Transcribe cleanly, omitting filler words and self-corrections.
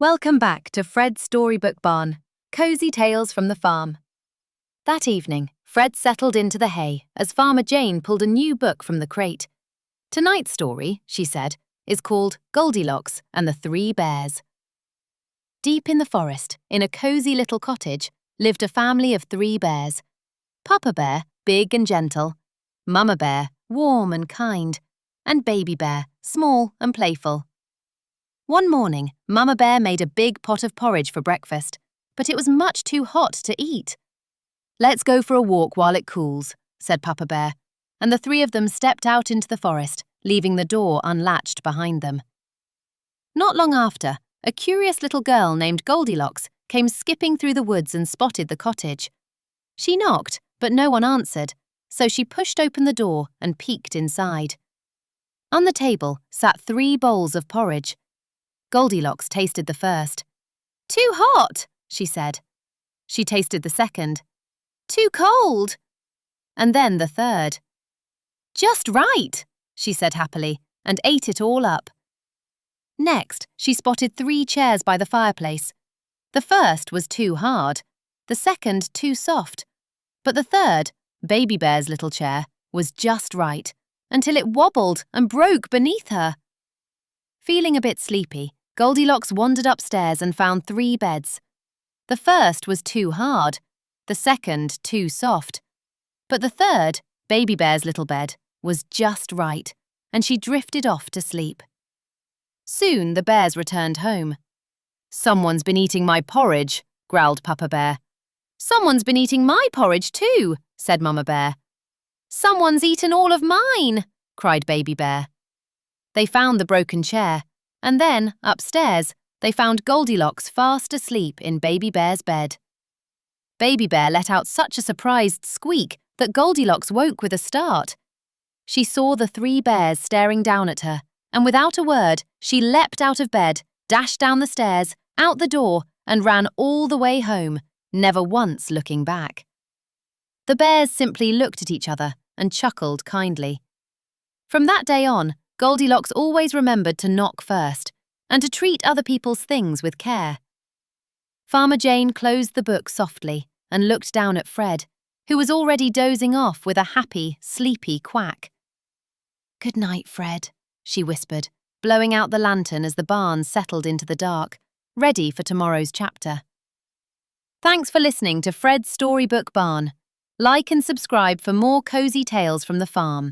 Welcome back to Fred's Storybook Barn, Cozy Tales from the Farm. That evening, Fred settled into the hay as Farmer Jane pulled a new book from the crate. Tonight's story, she said, is called Goldie Locks and the Three Bears. Deep in the forest, in a cozy little cottage, lived a family of 3 bears. Papa Bear, big and gentle, Mama Bear, warm and kind, and Baby Bear, small and playful. One morning, Mama Bear made a big pot of porridge for breakfast, but it was much too hot to eat. "Let's go for a walk while it cools," said Papa Bear, and the 3 of them stepped out into the forest, leaving the door unlatched behind them. Not long after, a curious little girl named Goldie Locks came skipping through the woods and spotted the cottage. She knocked, but no one answered, so she pushed open the door and peeked inside. On the table sat 3 bowls of porridge. Goldilocks tasted the first. "Too hot," she said. She tasted the second. "Too cold." And then the third. "Just right," she said happily, and ate it all up. Next, she spotted 3 chairs by the fireplace. The first was too hard, the second too soft, but the third, Baby Bear's little chair, was just right, until it wobbled and broke beneath her. Feeling a bit sleepy, Goldilocks wandered upstairs and found 3 beds. The first was too hard, the second too soft, but the third, Baby Bear's little bed, was just right, and she drifted off to sleep. Soon the bears returned home. "Someone's been eating my porridge," growled Papa Bear. "Someone's been eating my porridge too," said Mama Bear. "Someone's eaten all of mine," cried Baby Bear. They found the broken chair, and then, upstairs, they found Goldilocks fast asleep in Baby Bear's bed. Baby Bear let out such a surprised squeak that Goldilocks woke with a start. She saw the 3 bears staring down at her, and without a word, she leapt out of bed, dashed down the stairs, out the door, and ran all the way home, never once looking back. The bears simply looked at each other and chuckled kindly. From that day on, Goldilocks always remembered to knock first and to treat other people's things with care. Farmer Jane closed the book softly and looked down at Fred, who was already dozing off with a happy, sleepy quack. "Good night, Fred," she whispered, blowing out the lantern as the barn settled into the dark, ready for tomorrow's chapter. Thanks for listening to Fred's Storybook Barn. Like and subscribe for more cozy tales from the farm.